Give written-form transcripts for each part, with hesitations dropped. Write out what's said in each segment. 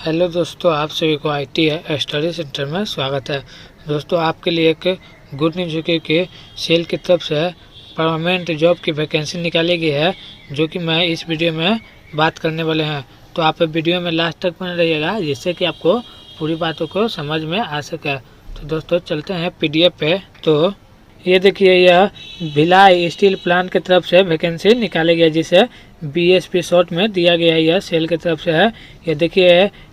Hello दोस्तों, आप सभी को आईटी स्टडी सेंटर में स्वागत है। दोस्तों, आपके लिए एक गुड न्यूज़ है कि सेल की तरफ से परमानेंट जॉब की वैकेंसी निकाली गई है, जो कि मैं इस वीडियो में बात करने वाले हैं। तो आप भिडियो में लास्ट तक बने रहिएगा, जिससे कि आपको पूरी बातों को समझ में आ सके। तो दोस्तों चलते हैं पीडीएफ पे। तो ये देखिए, यह भिलाई स्टील प्लांट की तरफ से वैकेंसी निकाली गई है, जिसे बीएसपी शॉर्ट में दिया गया है। यह सेल की तरफ से है। ये देखिए,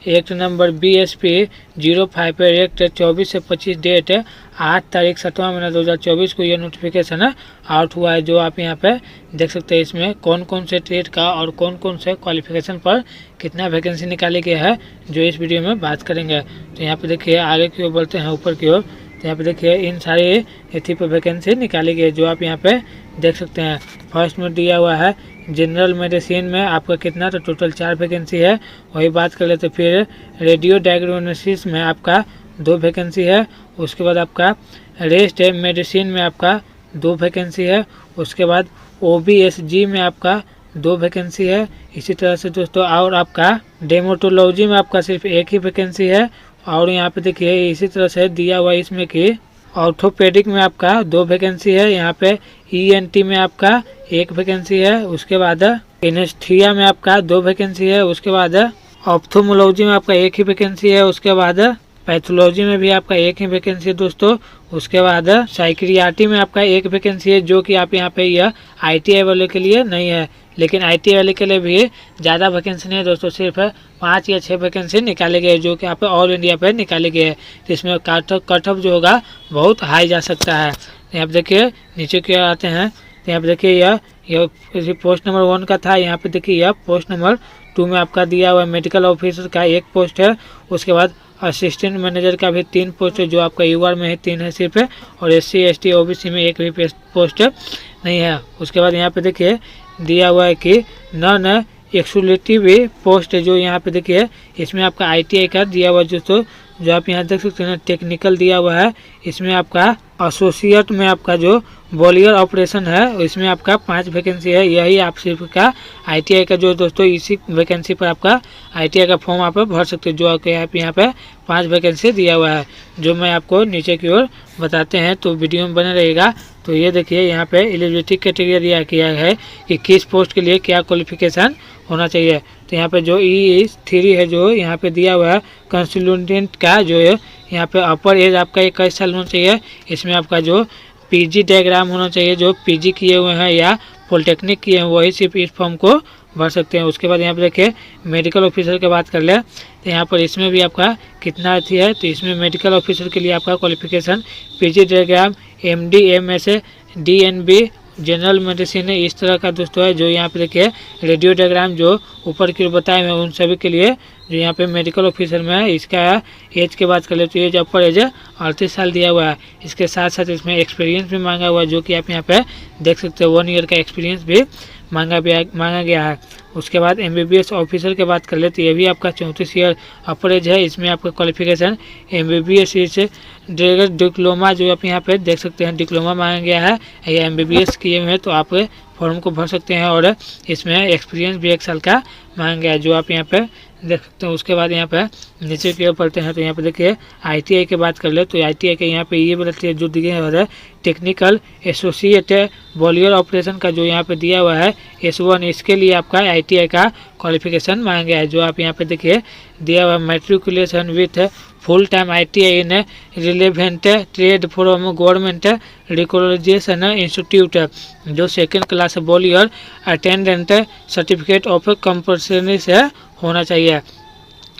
एक्ट नंबर BSP 05 पर एक्ट 24 से 25 डेट 8 तारीख 7वां महीना 2024 को यह नोटिफिकेशन आउट हुआ है, जो आप यहाँ पे देख सकते हैं। इसमें कौन कौन से ट्रेड का और कौन कौन से क्वालिफिकेशन पर कितना वैकेंसी निकाली गया है, जो इस वीडियो में बात करेंगे। तो यहाँ पे देखिए, आगे की ओर बढ़ते हैं, ऊपर की ओर। तो यहाँ पे देखिए, इन सारी एथी पर वैकेंसी निकाली गई है, जो आप यहाँ पे देख सकते हैं। फर्स्ट में दिया हुआ है जनरल मेडिसिन में आपका कितना, तो टोटल 4 वैकेंसी है, वही बात कर लेते। फिर रेडियो डायग्नोसिस में आपका 2 वैकेंसी है। उसके बाद आपका रेस्ट मेडिसिन में आपका 2 वैकेंसी है। उसके बाद OBSG में आपका 2 वैकेंसी है। इसी तरह से दोस्तों, और आपका डेमोटोलॉजी में आपका सिर्फ 1 ही वैकेंसी है। और यहाँ पे देखिए, इसी तरह से दिया हुआ इसमें कि ऑर्थोपेडिक में आपका 2 वैकेंसी है। यहाँ पे ENT में आपका 1 वैकेंसी है। उसके बाद एनेस्थीसिया में आपका 2 वैकेंसी है। उसके बाद ऑप्थोमोलॉजी में आपका 1 ही वैकेंसी है। उसके बाद पैथोलॉजी में भी आपका 1 ही वैकेंसी है दोस्तों। उसके बाद साइक्रियाट्री में आपका 1 वैकेंसी है, जो कि आप यहाँ पे यह ITI वाले के लिए नहीं है, लेकिन ITI वाले के लिए भी ज़्यादा वैकेंसी नहीं है दोस्तों। सिर्फ 5 या 6 वैकेंसी निकाले गए, जो कि यहाँ पे ऑल इंडिया पे निकाले गए हैं। तो इसमें कट ऑफ जो होगा बहुत हाई जा सकता है। यहाँ पे देखिए, नीचे की ओर आते हैं। तो यहाँ पे देखिए, यह पोस्ट नंबर 1 का था। यहाँ पे देखिए, यह पोस्ट नंबर 2 में आपका दिया हुआ मेडिकल ऑफिसर का 1 पोस्ट है। उसके बाद असिस्टेंट मैनेजर का भी 3 पोस्ट है, जो आपका UR में है 3 है सिर्फ, और SC ST OBC में 1 भी पोस्ट नहीं है। उसके बाद यहाँ पे देखिए, दिया हुआ है कि नॉन एक्सक्लूसिव पोस्ट है, जो यहाँ पे देखिए, इसमें आपका ITI का दिया हुआ दोस्तों, जो आप यहाँ देख सकते हैं। टेक्निकल दिया हुआ है। इसमें आपका एसोसिएट में आपका जो बॉलियर ऑपरेशन है, इसमें आपका 5 वैकेंसी है। यही आप सिर्फ का ITI का जो दोस्तों, इसी वैकेंसी पर आपका ITI का फॉर्म आप भर सकते हैं, जो आप यहाँ पे 5 वैकेंसी दिया हुआ है, जो मैं आपको नीचे की ओर बताते हैं। तो वीडियो में बने रहेगा। तो ये देखिए, यहाँ पे एलिजिबिलिटी क्राइटेरिया दिया गया है कि किस पोस्ट के लिए क्या क्वालिफिकेशन होना चाहिए। तो यहाँ पे जो E3 है, जो यहाँ पे दिया हुआ है कंसल्टेंट का, जो है यहाँ पे अपर एज आपका 21 साल होना चाहिए। इसमें आपका जो PG डायग्राम होना चाहिए, जो PG किए हुए हैं या पॉलिटेक्निक किए हैं, वही सिर्फ इस फॉर्म को भर सकते हैं। उसके बाद यहाँ पे देखिए, मेडिकल ऑफिसर की बात कर ले, तो यहाँ पर इसमें भी आपका कितना अथी है। तो इसमें मेडिकल ऑफिसर के लिए आपका qualification PG diagram MD MSc DNB general medicine है, इस तरह का दोस्तों है। जो यहाँ पे देखिए, रेडियो डायग्राम जो ऊपर की ओर बताए हुए उन सभी के लिए जो यहाँ पे मेडिकल ऑफिसर में है। इसका एज की बात कर ले, तो एज अपर एज 38 साल दिया हुआ है। इसके साथ साथ इसमें एक्सपीरियंस भी मांगा हुआ है, जो कि आप यहाँ पे देख सकते हैं। 1 ईयर का एक्सपीरियंस भी मांगा गया है। उसके बाद MBBS ऑफिसर की बात कर ले, तो ये भी आपका 34 ईयर अपर एज है। इसमें आपका क्वालिफिकेशन MBBS से डिप्लोमा, जो आप यहाँ पे देख सकते हैं, डिप्लोमा मांगा गया है या MBBS किए हुए हैं, तो आप फॉर्म को भर सकते हैं। और इसमें एक्सपीरियंस भी 1 साल का मांगा गया है, जो आप यहाँ पे देख सकते हैं। उसके बाद यहाँ पे नीचे की ओर पढ़ते हैं, तो यहाँ पे देखिए ITI की बात कर ले, तो ITI के यहाँ पे ये बताते हैं, जो दिए हुआ है टेक्निकल एसोसिएट बॉलियर ऑपरेशन का, जो यहाँ पे दिया हुआ है S1, इसके लिए आपका ITI का क्वालिफिकेशन मांगा गया है। जो आप यहाँ पे देखिए, दिया हुआ matriculation with full time ITI in relevant trade from government recognition institute, जो 2nd class boiler attendant certificate of compulsory से होना चाहिए।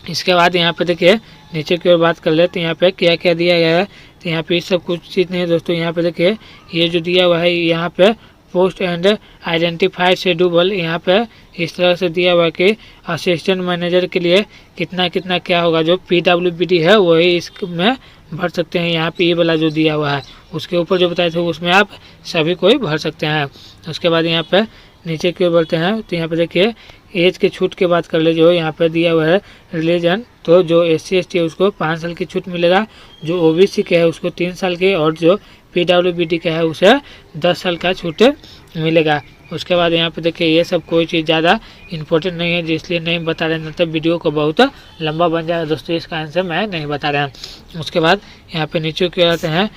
इसके बाद यहाँ पे देखिए, नीचे की ओर बात कर ले, तो यहाँ पे क्या क्या दिया गया है। तो यहाँ पे सब कुछ चीज़ नहीं है दोस्तों। यहाँ पे देखिए, ये जो दिया हुआ है, यहाँ पे पोस्ट एंड आइडेंटिफाइड शेड्यूल, यहाँ पे इस तरह से दिया हुआ है कि असिस्टेंट मैनेजर के लिए कितना कितना क्या होगा। जो PWBD है, वही इसमें भर सकते हैं। यहाँ पे ये वाला जो दिया हुआ है, उसके ऊपर जो बताए थे, उसमें आप सभी कोई भर सकते हैं। उसके बाद यहाँ पे नीचे की ओर बढ़ते हैं, तो यहाँ पे देखिए, एज के छूट की बात कर ले, जो यहाँ पे दिया हुआ है रिलीजन, तो जो SC ST है उसको 5 साल की छूट मिलेगा। जो OBC के है उसको 3 साल की, और जो PWBD का है उसे 10 साल का छूट मिलेगा। उसके बाद यहाँ पे देखिए ये सब कोई चीज़ ज़्यादा इंपॉर्टेंट नहीं है, इसलिए नहीं बता रहे हैं, तो वीडियो को बहुत लंबा बन जाएगा दोस्तों, इसका आंसर मैं नहीं बता रहे हैं। उसके बाद यहाँ पे नीचे क्या आते हैं,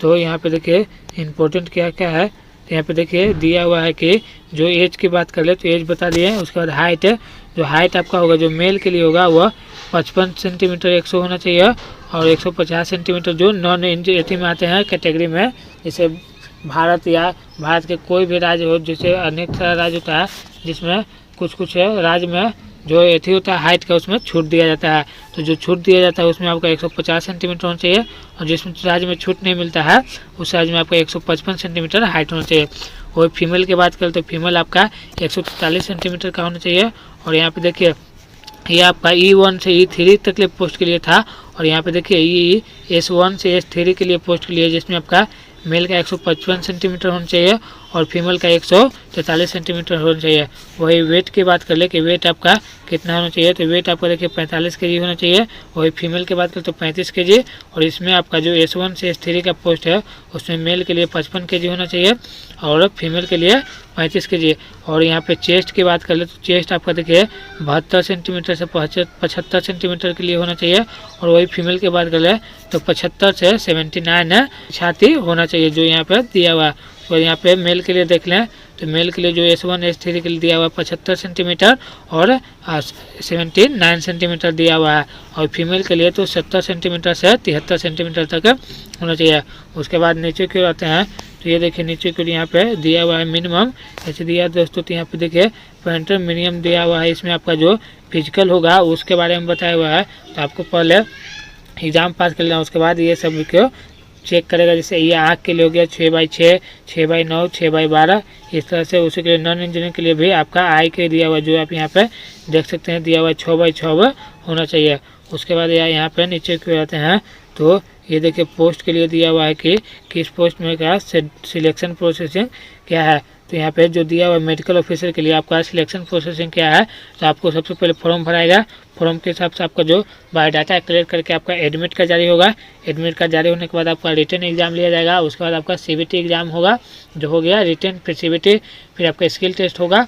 तो यहाँ पे देखिए इंपॉर्टेंट क्या क्या है, तो यहाँ पे देखिए दिया हुआ है कि जो एज की बात कर ले तो एज बता दिए। उसके बाद हाइट है, जो हाइट आपका होगा जो मेल के लिए होगा वह 55 सेंटीमीटर 100 होना चाहिए, और 150 सेंटीमीटर जो नॉन एथी में आते हैं कैटेगरी में, जैसे भारत या भारत के कोई भी राज्य हो, जैसे अनेक सारा राज्य होता है जिसमें कुछ राज्य में जो एथी होता है हाइट का उसमें छूट दिया जाता है, तो जो छूट दिया जाता है उसमें आपका 150 सेंटीमीटर होना चाहिए, और जिस राज्य में छूट नहीं मिलता है उस राज्य में आपका 155 सेंटीमीटर हाइट होना चाहिए। और फीमेल की बात करें तो फीमेल आपका 143 सेंटीमीटर का होना चाहिए। और यहाँ पे देखिए ये आपका E1 से E3 तक के पोस्ट के लिए था, और यहाँ पे देखिए S1 से S3 के लिए पोस्ट के लिए, जिसमें आपका मेल का 155 सेंटीमीटर होना चाहिए और फीमेल का 143 सेंटीमीटर होना चाहिए। वही वेट की बात कर ले कि वेट आपका कितना होना चाहिए, तो वेट आपका देखिए 45 केजी होना चाहिए। वही फीमेल की बात करें तो 35 केजी, और इसमें आपका जो S1 से S3 का पोस्ट है उसमें मेल के लिए 55 केजी होना चाहिए और फीमेल के लिए 35 केजी। और यहाँ पे चेस्ट की बात कर ले तो चेस्ट आपका देखिए 72 सेंटीमीटर से 75 सेंटीमीटर के लिए होना चाहिए, और वही फीमेल की बात कर ले तो 75 से 79 छाती होना चाहिए, जो यहाँ पे दिया हुआ है। और यहाँ पे मेल के लिए देख लें तो मेल के लिए जो S1 S3 के लिए दिया हुआ है 75 सेंटीमीटर और 79 सेंटीमीटर दिया हुआ है, और फीमेल के लिए तो 70 सेंटीमीटर से 73 सेंटीमीटर तक होना चाहिए। उसके बाद नीचे की ओर आते हैं तो ये देखिए नीचे की ओर यहाँ पे दिया हुआ है मिनिमम ऐसे दिया है दोस्तों, तो यहाँ पे देखिए पेरेंटल मिनिमम दिया हुआ है। इसमें आपका जो फिजिकल होगा उसके बारे में बताया हुआ है, तो आपको पहले एग्ज़ाम पास कर लेना, उसके बाद ये सब को चेक करेगा। जैसे ये आँख के लिए हो गया 6x6, 6x9, 6x12, इस तरह से। उसी के लिए नॉन इंजीनियरिंग के लिए भी आपका आई के दिया हुआ है, जो आप यहाँ पे देख सकते हैं दिया हुआ है 6x6 होना चाहिए। उसके बाद यहाँ पे नीचे क्यों आते हैं तो ये देखिए पोस्ट के लिए दिया हुआ है कि किस पोस्ट में क्या सिलेक्शन प्रोसेसिंग क्या है, तो यहाँ पे जो दिया हुआ है मेडिकल ऑफिसर के लिए आपका सिलेक्शन प्रोसेसिंग क्या है, तो आपको सबसे पहले फॉर्म भराएगा, फॉर्म के हिसाब से आपका जो बायोडाटा कलेक्ट करके आपका एडमिट कार्ड जारी होगा, एडमिट कार्ड जारी होने के बाद आपका रिटन एग्जाम लिया जाएगा। उसके बाद आपका CBT एग्जाम होगा, जो हो गया रिटन, फिर CBT, फिर आपका स्किल टेस्ट होगा,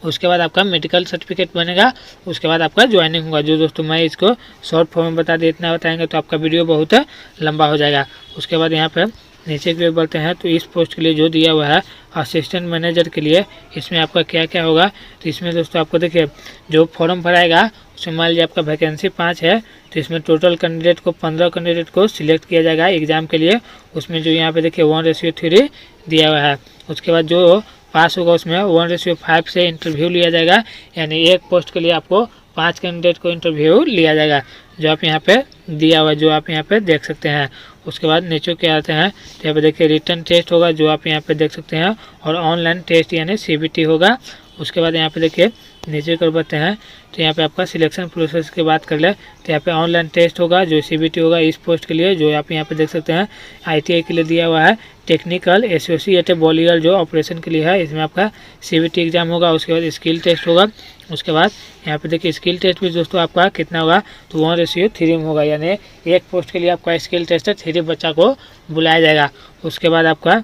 उसके बाद आपका मेडिकल सर्टिफिकेट बनेगा, उसके बाद आपका ज्वाइनिंग होगा। जो दोस्तों मैं इसको शॉर्ट फॉर्म में बता दे, इतना बताएंगे तो आपका वीडियो बहुत लंबा हो जाएगा। उसके बाद यहाँ पे नीचे की ओर बढ़ते हैं तो इस पोस्ट के लिए जो दिया हुआ है असिस्टेंट मैनेजर के लिए, इसमें आपका क्या क्या होगा, तो इसमें दोस्तों आपको देखिए जो फॉर्म भराएगा उसमें मान लीजिए आपका वैकेंसी 5 है, तो इसमें टोटल कैंडिडेट को 15 कैंडिडेट को सिलेक्ट किया जाएगा एग्जाम के लिए। उसमें जो यहाँ पे देखिए 1:3 दिया हुआ है। उसके बाद जो पास होगा उसमें 1:5 से इंटरव्यू लिया जाएगा, यानी एक पोस्ट के लिए आपको 5 कैंडिडेट को इंटरव्यू लिया जाएगा, जो आप यहाँ पे दिया हुआ, जो आप यहाँ पे देख सकते हैं। उसके बाद नीचे क्या आते हैं तो यहाँ पे देखिए रिटन टेस्ट होगा, जो आप यहाँ पे देख सकते हैं, और ऑनलाइन टेस्ट यानी CBT होगा। उसके बाद यहाँ पे देखिए नीचे कर बढ़ते हैं तो यहाँ पे आपका सिलेक्शन प्रोसेस की बात कर ले तो यहाँ पे ऑनलाइन टेस्ट होगा, जो CBT होगा इस पोस्ट के लिए, जो आप यहाँ पे देख सकते हैं। ITI के लिए दिया हुआ है टेक्निकल एसोसिएट बॉलियर जो ऑपरेशन के लिए है, इसमें आपका CBT एग्जाम होगा। उसके बाद स्किल टेस्ट होगा। उसके बाद यहाँ पे देखिए स्किल टेस्ट भी दोस्तों आपका कितना होगा तो 1:3 में होगा, यानी एक पोस्ट के लिए आपका स्किल टेस्ट है 3 बच्चा को बुलाया जाएगा। उसके बाद आपका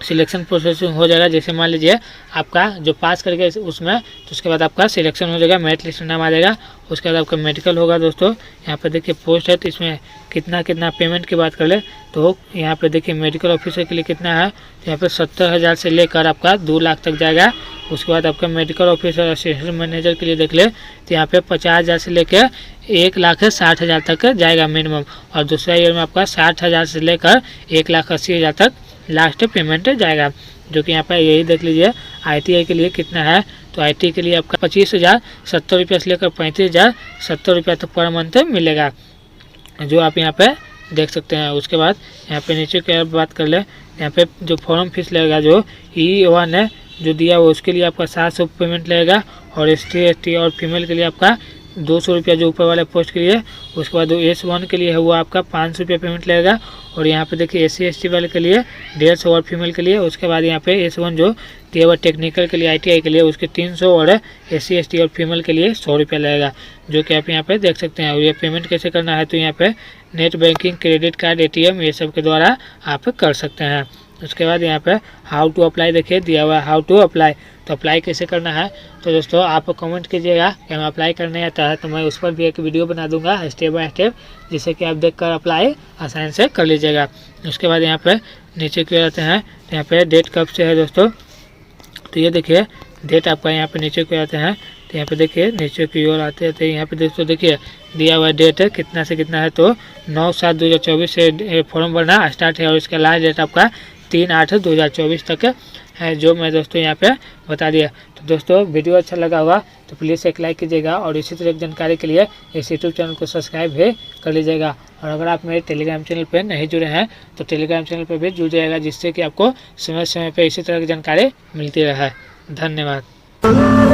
सिलेक्शन प्रोसेसिंग हो जाएगा। जैसे मान लीजिए आपका जो पास करके उसमें, तो उसके बाद आपका सिलेक्शन हो जाएगा, मेरिट लिस्ट में नाम आ जाएगा। उसके बाद आपका मेडिकल होगा दोस्तों। यहाँ पे देखिए पोस्ट है तो इसमें कितना पेमेंट की बात कर ले तो यहाँ पे देखिए मेडिकल ऑफिसर के लिए कितना है, तो यहाँ पे 70,000 से लेकर आपका 2 लाख तक जाएगा। उसके बाद आपका मेडिकल ऑफिसर असिस्टेंट मैनेजर के लिए देख ले तो यहाँ पे 50,000 से लेकर 1,60,000 तक जाएगा मिनिमम, और दूसरा ईयर में आपका 60,000 से लेकर 1,80,000 तक लास्ट पेमेंट जाएगा। जो कि यहाँ पर यही देख लीजिए ITI के लिए कितना है, तो ITI के लिए आपका 25,070 रुपये से लेकर 35,070 रुपये तक पर मंथ मिलेगा, जो आप यहाँ पे देख सकते हैं। उसके बाद यहाँ पे नीचे की बात कर ले, यहाँ पे जो फॉर्म फीस लगेगा जो E1 है जो दिया हुआ उसके लिए आपका 700 पेमेंट लगेगा, और ST और फीमेल के लिए आपका 200 रुपया जो ऊपर वाले पोस्ट के लिए। उसके बाद जो S1 के लिए है वो आपका 500 रुपया पेमेंट लगेगा, और यहाँ पे देखिए SC ST वाले के लिए 150 और फीमेल के लिए। उसके बाद यहाँ पे S1 जो दिया हुआ टेक्निकल के लिए ITI के लिए उसके 300, और SC ST और फीमेल के लिए 100 रुपया लगेगा, जो कि आप यहाँ पे देख सकते हैं। और ये पेमेंट कैसे करना है तो यहाँ पे net banking, credit card, ATM ये सब के द्वारा आप कर सकते हैं। उसके बाद यहाँ पे हाउ टू अप्लाई देखिए दिया हुआ है, हाउ टू अप्लाई। तो अप्लाई कैसे करना है तो दोस्तों आप कमेंट कीजिएगा कि हमें अप्लाई करने आता है, तो मैं उस पर भी एक वीडियो बना दूंगा स्टेप बाय स्टेप, जिससे कि आप देखकर अप्लाई आसानी से कर लीजिएगा। उसके बाद यहाँ पे नीचे की ओर आते हैं, तो यहाँ पे डेट कब से है दोस्तों, तो ये देखिए डेट आपका यहाँ पे नीचे की ओर आते हैं, तो यहाँ पे देखिए नीचे की ओर आते हैं, तो यहाँ पे दोस्तों देखिए दिया हुआ डेट है कितना से कितना है, तो 9/7/2024 से फॉर्म भरना स्टार्ट है और इसका लास्ट डेट आपका 3/8/2024 तक है, जो मैं दोस्तों यहाँ पे बता दिया। तो दोस्तों वीडियो अच्छा लगा होगा तो प्लीज़ एक लाइक कीजिएगा और इसी तरह की जानकारी के लिए इस यूट्यूब चैनल को सब्सक्राइब भी कर लीजिएगा। और अगर आप मेरे टेलीग्राम चैनल पर नहीं जुड़े हैं तो टेलीग्राम चैनल पर भी जुड़ जाएगा, जिससे कि आपको समय समय पर इसी तरह की जानकारी मिलती रहे। धन्यवाद।